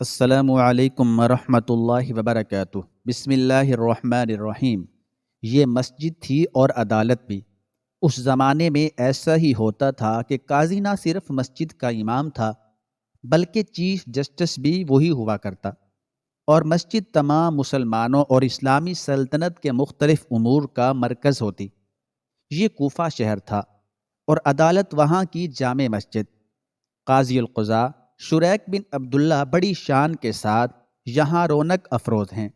السلام علیکم ورحمۃ اللہ وبرکاتہ۔ بسم اللہ الرحمن الرحیم۔ یہ مسجد تھی اور عدالت بھی۔ اس زمانے میں ایسا ہی ہوتا تھا کہ قاضی نہ صرف مسجد کا امام تھا بلکہ چیف جسٹس بھی وہی ہوا کرتا، اور مسجد تمام مسلمانوں اور اسلامی سلطنت کے مختلف امور کا مرکز ہوتی۔ یہ کوفہ شہر تھا اور عدالت وہاں کی جامع مسجد۔ قاضی القضاء شریک بن عبداللہ بڑی شان کے ساتھ یہاں رونق افروز ہیں۔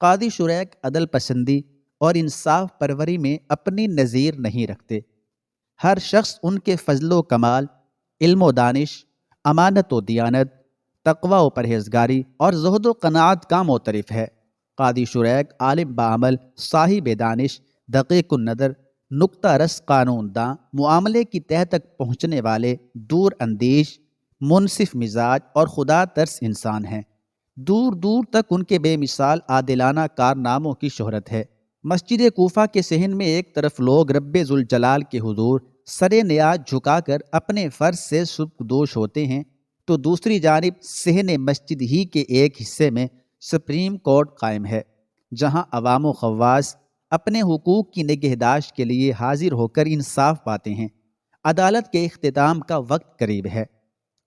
قاضی شریک عدل پسندی اور انصاف پروری میں اپنی نظیر نہیں رکھتے۔ ہر شخص ان کے فضل و کمال، علم و دانش، امانت و دیانت، تقوی و پرہیزگاری اور زہد و قناعت کا معترف ہے۔ قاضی شریک عالم بعمل، صاحب دانش، دقیق النظر، نکتہ رس قانون داں، معاملے کی تہہ تک پہنچنے والے، دور اندیش، منصف مزاج اور خدا ترس انسان ہیں۔ دور دور تک ان کے بے مثال عادلانہ کارناموں کی شہرت ہے۔ مسجد کوفہ کے صحن میں ایک طرف لوگ رب ذوالجلال کے حضور سر نیاز جھکا کر اپنے فرض سے سبکدوش ہوتے ہیں، تو دوسری جانب صحن مسجد ہی کے ایک حصے میں سپریم کورٹ قائم ہے، جہاں عوام و خواص اپنے حقوق کی نگہداشت کے لیے حاضر ہو کر انصاف پاتے ہیں۔ عدالت کے اختتام کا وقت قریب ہے۔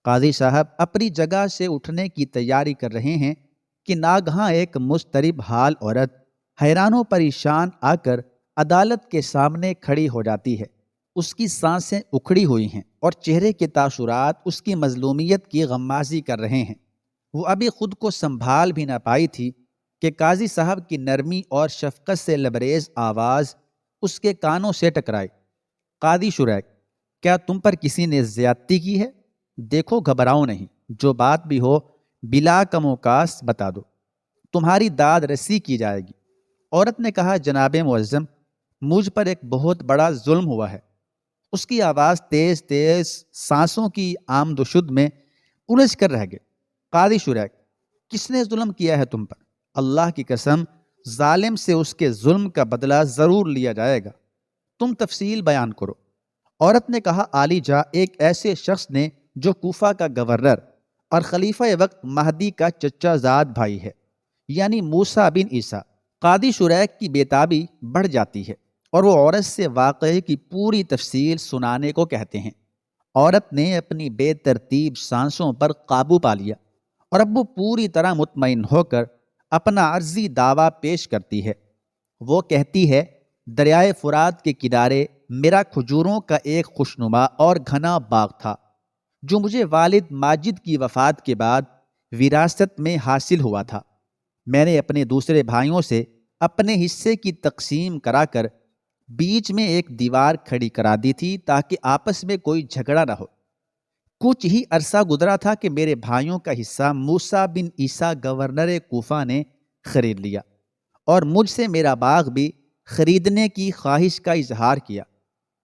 قاضی صاحب اپنی جگہ سے اٹھنے کی تیاری کر رہے ہیں کہ ناگہاں ایک مضطرب حال عورت حیران و پریشان آ کر عدالت کے سامنے کھڑی ہو جاتی ہے۔ اس کی سانسیں اکھڑی ہوئی ہیں اور چہرے کے تاثرات اس کی مظلومیت کی غمازی کر رہے ہیں۔ وہ ابھی خود کو سنبھال بھی نہ پائی تھی کہ قاضی صاحب کی نرمی اور شفقت سے لبریز آواز اس کے کانوں سے ٹکرائی۔ قاضی شریک، کیا تم پر کسی نے زیادتی کی ہے؟ دیکھو، گھبراؤ نہیں، جو بات بھی ہو بلا کم و کاس بتا دو، تمہاری داد رسی کی جائے گی۔ عورت نے کہا، جناب معظم، مجھ پر ایک بہت بڑا ظلم ہوا ہے۔ اس کی آواز تیز تیز سانسوں کی آمد و شد میں الجھ کر رہ گئے۔ قاضی شریک، کس نے ظلم کیا ہے تم پر؟ اللہ کی قسم، ظالم سے اس کے ظلم کا بدلہ ضرور لیا جائے گا، تم تفصیل بیان کرو۔ عورت نے کہا، عالی جاں، ایک ایسے شخص نے جو کوفہ کا گورنر اور خلیفہ وقت مہدی کا چچا زاد بھائی ہے، یعنی موسیٰ بن عیسیٰ۔ قاضی شریک کی بےتابی بڑھ جاتی ہے اور وہ عورت سے واقعے کی پوری تفصیل سنانے کو کہتے ہیں۔ عورت نے اپنی بے ترتیب سانسوں پر قابو پا لیا اور اب وہ پوری طرح مطمئن ہو کر اپنا عرضی دعویٰ پیش کرتی ہے۔ وہ کہتی ہے، دریائے فرات کے کنارے میرا کھجوروں کا ایک خوشنما اور گھنا باغ تھا، جو مجھے والد ماجد کی وفات کے بعد وراثت میں حاصل ہوا تھا۔ میں نے اپنے دوسرے بھائیوں سے اپنے حصے کی تقسیم کرا کر بیچ میں ایک دیوار کھڑی کرا دی تھی تاکہ آپس میں کوئی جھگڑا نہ ہو۔ کچھ ہی عرصہ گزرا تھا کہ میرے بھائیوں کا حصہ موسیٰ بن عیسیٰ گورنر کوفہ نے خرید لیا اور مجھ سے میرا باغ بھی خریدنے کی خواہش کا اظہار کیا،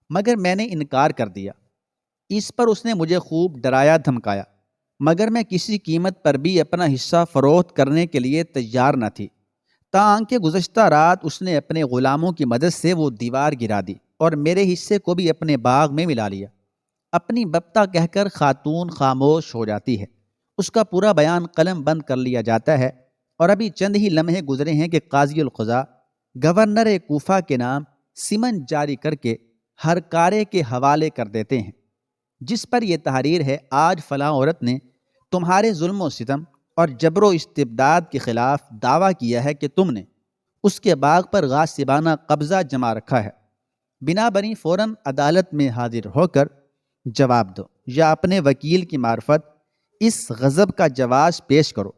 مگر میں نے انکار کر دیا۔ اس پر اس نے مجھے خوب ڈرایا دھمکایا، مگر میں کسی قیمت پر بھی اپنا حصہ فروخت کرنے کے لیے تیار نہ تھی، تاکہ گزشتہ رات اس نے اپنے غلاموں کی مدد سے وہ دیوار گرا دی اور میرے حصے کو بھی اپنے باغ میں ملا لیا۔ اپنی بپتا کہہ کر خاتون خاموش ہو جاتی ہے۔ اس کا پورا بیان قلم بند کر لیا جاتا ہے اور ابھی چند ہی لمحے گزرے ہیں کہ قاضی القضاء گورنر کوفہ کے نام سمن جاری کر کے ہر کارے کے حوالے کر دیتے ہیں، جس پر یہ تحریر ہے، آج فلاں عورت نے تمہارے ظلم و ستم اور جبر و استبداد کے خلاف دعویٰ کیا ہے کہ تم نے اس کے باغ پر غاصبانہ قبضہ جما رکھا ہے۔ بنا بنی فوراً عدالت میں حاضر ہو کر جواب دو یا اپنے وکیل کی معرفت اس غضب کا جواز پیش کرو۔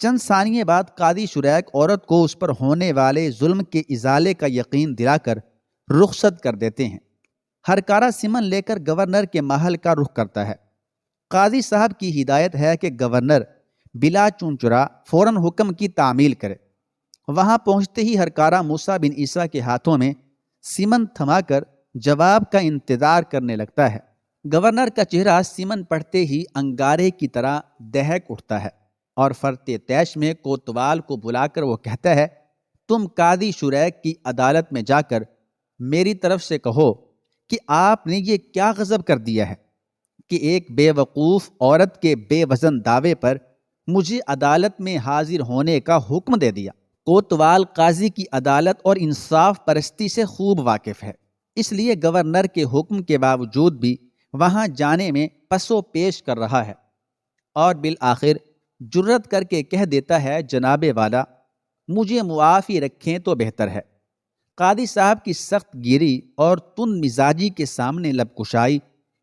چند ثانیے بعد قاضی شریک عورت کو اس پر ہونے والے ظلم کے ازالے کا یقین دلا کر رخصت کر دیتے ہیں۔ ہر کارہ سمن لے کر گورنر کے محل کا رخ کرتا ہے۔ قاضی صاحب کی ہدایت ہے کہ گورنر بلا چونچرا فوراً حکم کی تعمیل کرے۔ وہاں پہنچتے ہی ہر کارہ موسیٰ بن عیسیٰ کے ہاتھوں میں سمن تھما کر جواب کا انتظار کرنے لگتا ہے۔ گورنر کا چہرہ سمن پڑھتے ہی انگارے کی طرح دہک اٹھتا ہے اور فرتے تیش میں کوتوال کو بلا کر وہ کہتا ہے، تم قاضی شریک کی عدالت میں جا کر میری طرف سے کہو کہ آپ نے یہ کیا غضب کر دیا ہے کہ ایک بے وقوف عورت کے بے وزن دعوے پر مجھے عدالت میں حاضر ہونے کا حکم دے دیا۔ کوتوال قاضی کی عدالت اور انصاف پرستی سے خوب واقف ہے، اس لیے گورنر کے حکم کے باوجود بھی وہاں جانے میں پس و پیش کر رہا ہے، اور بالآخر جرت کر کے کہہ دیتا ہے جناب والا مجھے معافی رکھیں تو بہتر ہے۔ قاضی صاحب کی سخت گیری اور تند مزاجی کے سامنے لب کشائی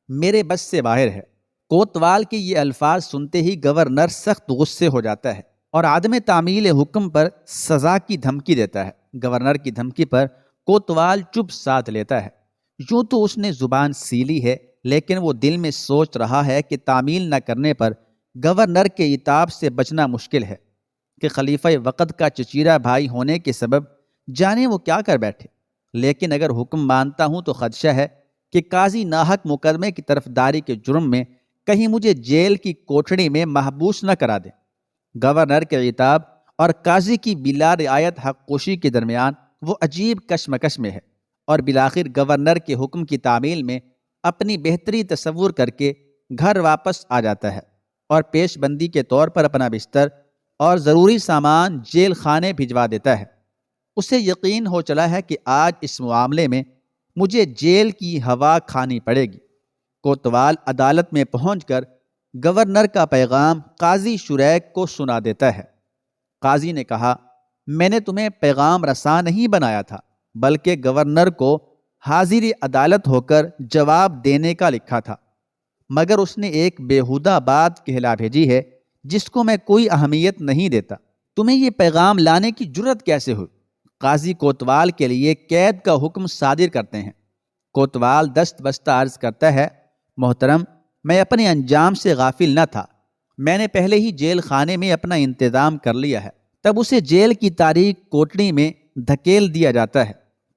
میرے بس سے باہر ہے۔ کوتوال کے یہ الفاظ سنتے ہی گورنر سخت غصے ہو جاتا ہے اور عدم تعمیل حکم پر سزا کی دھمکی دیتا ہے۔ گورنر کی دھمکی پر کوتوال چپ سادھ لیتا ہے۔ یوں تو اس نے زبان سیلی ہے، لیکن وہ دل میں سوچ رہا ہے کہ تعمیل نہ کرنے پر گورنر کے عتاب سے بچنا مشکل ہے کہ خلیفہ وقت کا چچیرا بھائی ہونے کے سبب جانے وہ کیا کر بیٹھے۔ لیکن اگر حکم مانتا ہوں تو خدشہ ہے کہ قاضی ناحق مقدمے کی طرفداری کے جرم میں کہیں مجھے جیل کی کوٹڑی میں محبوس نہ کرا دیں۔ گورنر کے عتاب اور قاضی کی بلا رعایت حق کوشی کے درمیان وہ عجیب کشمکش میں ہے، اور بالآخر گورنر کے حکم کی تعمیل میں اپنی بہتری تصور کر کے گھر واپس آ جاتا ہے اور پیش بندی کے طور پر اپنا بستر اور ضروری سامان جیل خانے بھجوا دیتا ہے۔ اسے یقین ہو چلا ہے کہ آج اس معاملے میں مجھے جیل کی ہوا کھانی پڑے گی۔ کوتوال عدالت میں پہنچ کر گورنر کا پیغام قاضی شریک کو سنا دیتا ہے۔ قاضی نے کہا، میں نے تمہیں پیغام رساں نہیں بنایا تھا، بلکہ گورنر کو حاضر عدالت ہو کر جواب دینے کا لکھا تھا، مگر اس نے ایک بیہودہ بات کہلا بھیجی ہے جس کو میں کوئی اہمیت نہیں دیتا۔ تمہیں یہ پیغام لانے کی جرت کیسے ہوئی؟ قاضی کوتوال کے لیے قید کا حکم صادر کرتے ہیں۔ کوتوال دست بستہ عرض کرتا ہے، محترم، میں اپنے انجام سے غافل نہ تھا، میں نے پہلے ہی جیل خانے میں اپنا انتظام کر لیا ہے۔ تب اسے جیل کی تاریک کوٹڑی میں دھکیل دیا جاتا ہے۔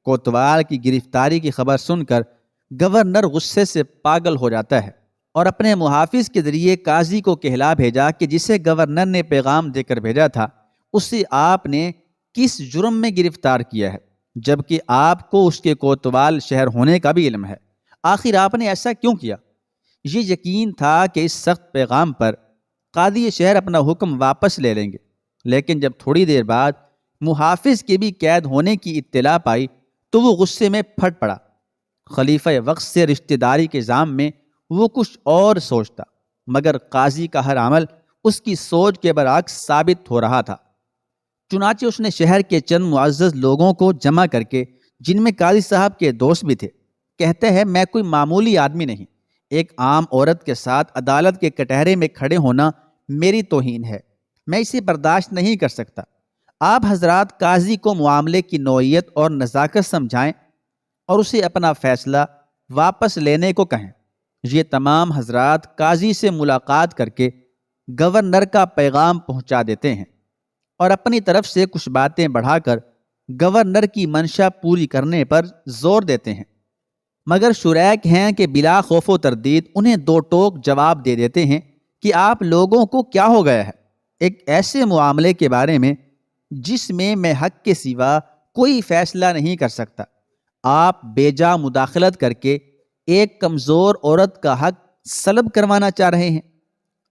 کوتوال کی گرفتاری کی خبر سن کر گورنر غصے سے پاگل ہو جاتا ہے اور اپنے محافظ کے ذریعے قاضی کو کہلا بھیجا کہ جسے گورنر نے پیغام دے کر بھیجا تھا اسے آپ نے کس جرم میں گرفتار کیا ہے، جبکہ آپ کو اس کے کوتوال شہر ہونے کا بھی علم ہے۔ آخر آپ نے ایسا کیوں کیا؟ یہ یقین تھا کہ اس سخت پیغام پر قاضی شہر اپنا حکم واپس لے لیں گے، لیکن جب تھوڑی دیر بعد محافظ کے بھی قید ہونے کی اطلاع پائی تو وہ غصے میں پھٹ پڑا۔ خلیفہ وقت سے رشتہ داری کے ضام میں وہ کچھ اور سوچتا، مگر قاضی کا ہر عمل اس کی سوچ کے برعکس ثابت ہو رہا تھا۔ چنانچہ اس نے شہر کے چند معزز لوگوں کو جمع کر کے، جن میں قاضی صاحب کے دوست بھی تھے، کہتے ہیں میں کوئی معمولی آدمی نہیں، ایک عام عورت کے ساتھ عدالت کے کٹہرے میں کھڑے ہونا میری توہین ہے، میں اسے برداشت نہیں کر سکتا۔ آپ حضرات قاضی کو معاملے کی نوعیت اور نزاکت سمجھائیں اور اسے اپنا فیصلہ واپس لینے کو کہیں۔ یہ تمام حضرات قاضی سے ملاقات کر کے گورنر کا پیغام پہنچا دیتے ہیں اور اپنی طرف سے کچھ باتیں بڑھا کر گورنر کی منشا پوری کرنے پر زور دیتے ہیں، مگر شریک ہیں کہ بلا خوف و تردید انہیں دو ٹوک جواب دے دیتے ہیں کہ آپ لوگوں کو کیا ہو گیا ہے، ایک ایسے معاملے کے بارے میں جس میں میں حق کے سوا کوئی فیصلہ نہیں کر سکتا، آپ بیجا مداخلت کر کے ایک کمزور عورت کا حق سلب کروانا چاہ رہے ہیں؟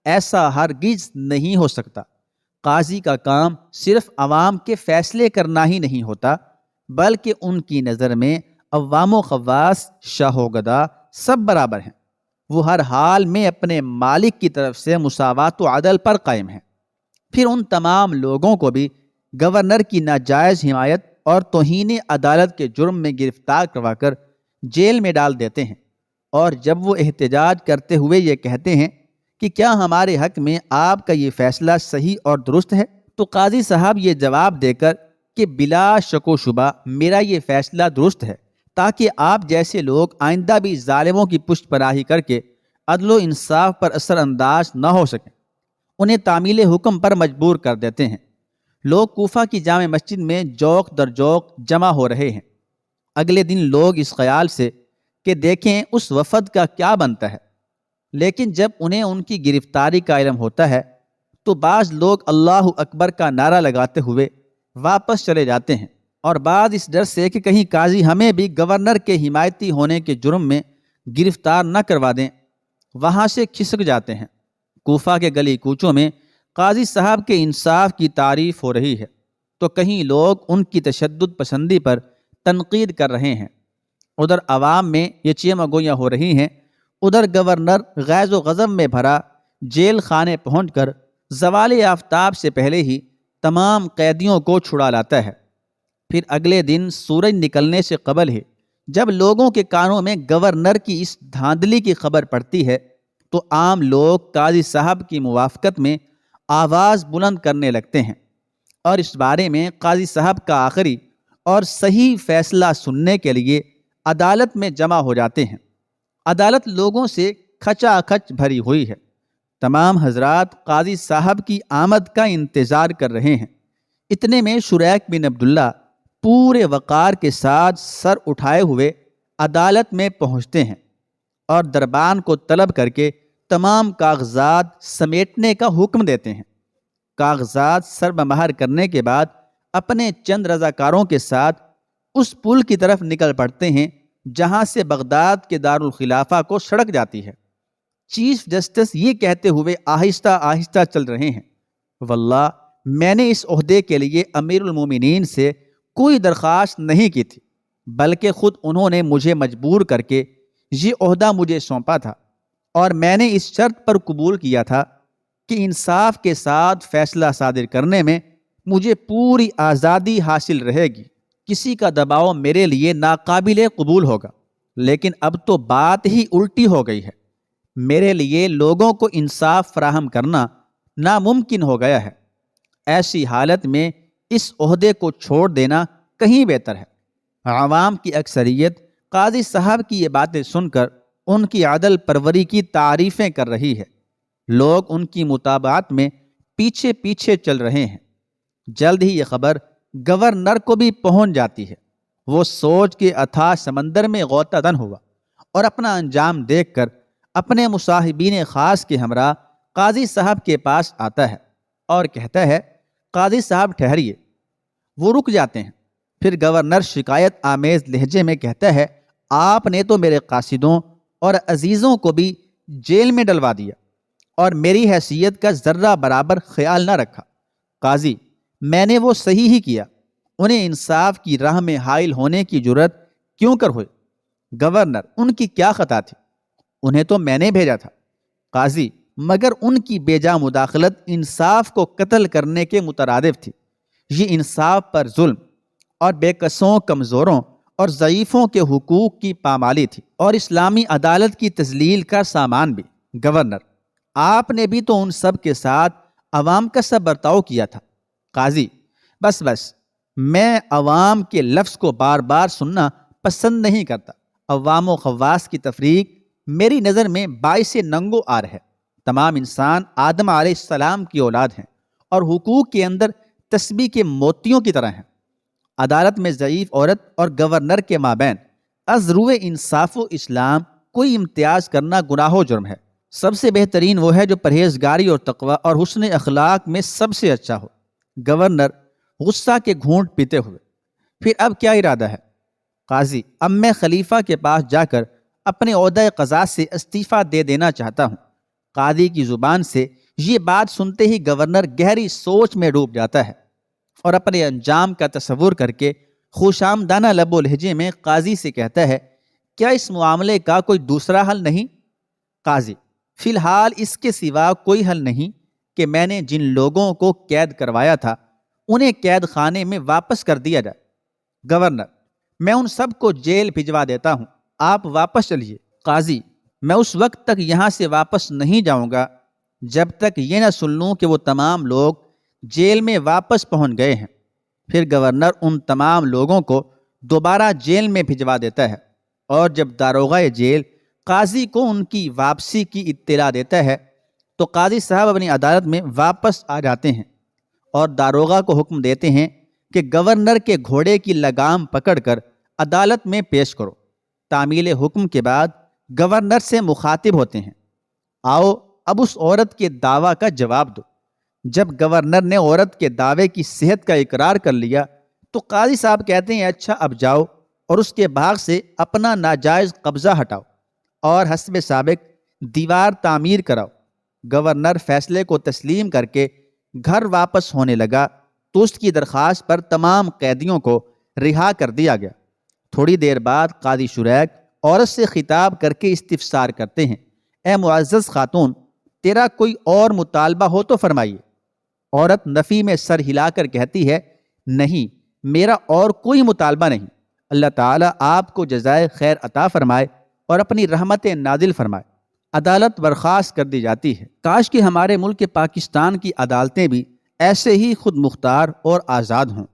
ایسا ہرگز نہیں ہو سکتا۔ قاضی کا کام صرف عوام کے فیصلے کرنا ہی نہیں ہوتا، بلکہ ان کی نظر میں عوام و خواص، شاہ و گدا سب برابر ہیں۔ وہ ہر حال میں اپنے مالک کی طرف سے مساوات و عدل پر قائم ہیں۔ پھر ان تمام لوگوں کو بھی گورنر کی ناجائز حمایت اور توہین عدالت کے جرم میں گرفتار کروا کر جیل میں ڈال دیتے ہیں، اور جب وہ احتجاج کرتے ہوئے یہ کہتے ہیں کہ کیا ہمارے حق میں آپ کا یہ فیصلہ صحیح اور درست ہے، تو قاضی صاحب یہ جواب دے کر کہ بلا شک و شبہ میرا یہ فیصلہ درست ہے، تاکہ آپ جیسے لوگ آئندہ بھی ظالموں کی پشت پناہی کر کے عدل و انصاف پر اثر انداز نہ ہو سکیں، انہیں تعمیل حکم پر مجبور کر دیتے ہیں۔ لوگ کوفہ کی جامع مسجد میں جوق در جوق جمع ہو رہے ہیں۔ اگلے دن لوگ اس خیال سے کہ دیکھیں اس وفد کا کیا بنتا ہے، لیکن جب انہیں ان کی گرفتاری کا علم ہوتا ہے تو بعض لوگ اللہ اکبر کا نعرہ لگاتے ہوئے واپس چلے جاتے ہیں، اور بعض اس ڈر سے کہ کہیں قاضی ہمیں بھی گورنر کے حمایتی ہونے کے جرم میں گرفتار نہ کروا دیں، وہاں سے کھسک جاتے ہیں۔ کوفہ کے گلی کوچوں میں قاضی صاحب کے انصاف کی تعریف ہو رہی ہے تو کہیں لوگ ان کی تشدد پسندی پر تنقید کر رہے ہیں۔ ادھر عوام میں یہ چیمہ گوئیاں ہو رہی ہیں، ادھر گورنر غیظ و غضب میں بھرا جیل خانے پہنچ کر زوال آفتاب سے پہلے ہی تمام قیدیوں کو چھڑا لاتا ہے۔ پھر اگلے دن سورج نکلنے سے قبل ہی جب لوگوں کے کانوں میں گورنر کی اس دھاندلی کی خبر پڑتی ہے تو عام لوگ قاضی صاحب کی موافقت میں آواز بلند کرنے لگتے ہیں اور اس بارے میں قاضی صاحب کا آخری اور صحیح فیصلہ سننے کے لیے عدالت میں جمع ہو جاتے ہیں۔ عدالت لوگوں سے کھچا کھچ بھری ہوئی ہے۔ تمام حضرات قاضی صاحب کی آمد کا انتظار کر رہے ہیں۔ اتنے میں شریک بن عبداللہ پورے وقار کے ساتھ سر اٹھائے ہوئے عدالت میں پہنچتے ہیں اور دربان کو طلب کر کے تمام کاغذات سمیٹنے کا حکم دیتے ہیں۔ کاغذات سر بمہر کرنے کے بعد اپنے چند رضاکاروں کے ساتھ اس پل کی طرف نکل پڑتے ہیں جہاں سے بغداد کے دارالخلافہ کو سڑک جاتی ہے۔ چیف جسٹس یہ کہتے ہوئے آہستہ آہستہ چل رہے ہیں، واللہ میں نے اس عہدے کے لیے امیر المومنین سے کوئی درخواست نہیں کی تھی، بلکہ خود انہوں نے مجھے مجبور کر کے یہ عہدہ مجھے سونپا تھا اور میں نے اس شرط پر قبول کیا تھا کہ انصاف کے ساتھ فیصلہ صادر کرنے میں مجھے پوری آزادی حاصل رہے گی، کسی کا دباؤ میرے لیے ناقابل قبول ہوگا۔ لیکن اب تو بات ہی الٹی ہو گئی ہے، میرے لیے لوگوں کو انصاف فراہم کرنا ناممکن ہو گیا ہے۔ ایسی حالت میں اس عہدے کو چھوڑ دینا کہیں بہتر ہے۔ عوام کی اکثریت قاضی صاحب کی یہ باتیں سن کر ان کی عدل پروری کی تعریفیں کر رہی ہے۔ لوگ ان کی مطابعت میں پیچھے پیچھے چل رہے ہیں۔ جلد ہی یہ خبر گورنر کو بھی پہنچ جاتی ہے۔ وہ سوچ کے اتھاہ سمندر میں غوطہ زن ہوا اور اپنا انجام دیکھ کر اپنے مصاحبین خاص کے ہمراہ قاضی صاحب کے پاس آتا ہے اور کہتا ہے، قاضی صاحب ٹھہریے۔ وہ رک جاتے ہیں۔ پھر گورنر شکایت آمیز لہجے میں کہتا ہے، آپ نے تو میرے قاصدوں اور عزیزوں کو بھی جیل میں ڈلوا دیا اور میری حیثیت کا ذرہ برابر خیال نہ رکھا۔ قاضی، میں نے وہ صحیح ہی کیا، انہیں انصاف کی راہ میں حائل ہونے کی جرت کیوں کر ہوئی؟ گورنر، ان کی کیا خطا تھی؟ انہیں تو میں نے بھیجا تھا۔ قاضی، مگر ان کی بیجا مداخلت انصاف کو قتل کرنے کے مترادف تھی۔ یہ انصاف پر ظلم اور بے کسوں، کمزوروں اور ضعیفوں کے حقوق کی پامالی تھی اور اسلامی عدالت کی تذلیل کا سامان بھی۔ گورنر، آپ نے بھی تو ان سب کے ساتھ عوام کا سا برتاؤ کیا تھا۔ قاضی، بس میں عوام کے لفظ کو بار بار سننا پسند نہیں کرتا۔ عوام و خواص کی تفریق میری نظر میں باعث ننگ و عار ہے۔ تمام انسان آدم علیہ السلام کی اولاد ہیں اور حقوق کے اندر تسبیح کے موتیوں کی طرح ہیں۔ عدالت میں ضعیف عورت اور گورنر کے مابین از روئے انصاف و اسلام کوئی امتیاز کرنا گناہ و جرم ہے۔ سب سے بہترین وہ ہے جو پرہیزگاری اور تقوی اور حسن اخلاق میں سب سے اچھا ہو۔ گورنر غصہ کے گھونٹ پیتے ہوئے، پھر اب کیا ارادہ ہے؟ قاضی، اب میں خلیفہ کے پاس جا کر اپنے عہدہ قضا سے استعفیٰ دے دینا چاہتا ہوں۔ قاضی کی زبان سے یہ بات سنتے ہی گورنر گہری سوچ میں ڈوب جاتا ہے اور اپنے انجام کا تصور کر کے خوشامدانہ لب و لہجے میں قاضی سے کہتا ہے، کیا اس معاملے کا کوئی دوسرا حل نہیں؟ قاضی، فی الحال اس کے سوا کوئی حل نہیں کہ میں نے جن لوگوں کو قید کروایا تھا انہیں قید خانے میں واپس کر دیا جائے۔ گورنر، میں ان سب کو جیل بھجوا دیتا ہوں، آپ واپس چلیے۔ قاضی، میں اس وقت تک یہاں سے واپس نہیں جاؤں گا جب تک یہ نہ سن لوں کہ وہ تمام لوگ جیل میں واپس پہنچ گئے ہیں۔ پھر گورنر ان تمام لوگوں کو دوبارہ جیل میں بھجوا دیتا ہے اور جب داروغہ جیل قاضی کو ان کی واپسی کی اطلاع دیتا ہے تو قاضی صاحب اپنی عدالت میں واپس آ جاتے ہیں اور داروغہ کو حکم دیتے ہیں کہ گورنر کے گھوڑے کی لگام پکڑ کر عدالت میں پیش کرو۔ تعمیل حکم کے بعد گورنر سے مخاطب ہوتے ہیں، آؤ اب اس عورت کے دعویٰ کا جواب دو۔ جب گورنر نے عورت کے دعوے کی صحت کا اقرار کر لیا تو قاضی صاحب کہتے ہیں، اچھا اب جاؤ اور اس کے باغ سے اپنا ناجائز قبضہ ہٹاؤ اور حسب سابق دیوار تعمیر کراؤ۔ گورنر فیصلے کو تسلیم کر کے گھر واپس ہونے لگا تو اس کی درخواست پر تمام قیدیوں کو رہا کر دیا گیا۔ تھوڑی دیر بعد قاضی شریک عورت سے خطاب کر کے استفسار کرتے ہیں، اے معزز خاتون، تیرا کوئی اور مطالبہ ہو تو فرمائیے۔ عورت نفی میں سر ہلا کر کہتی ہے، نہیں، میرا اور کوئی مطالبہ نہیں۔ اللہ تعالیٰ آپ کو جزائے خیر عطا فرمائے اور اپنی رحمت نازل فرمائے۔ عدالت برخاست کر دی جاتی ہے۔ کاش کہ ہمارے ملک پاکستان کی عدالتیں بھی ایسے ہی خود مختار اور آزاد ہوں۔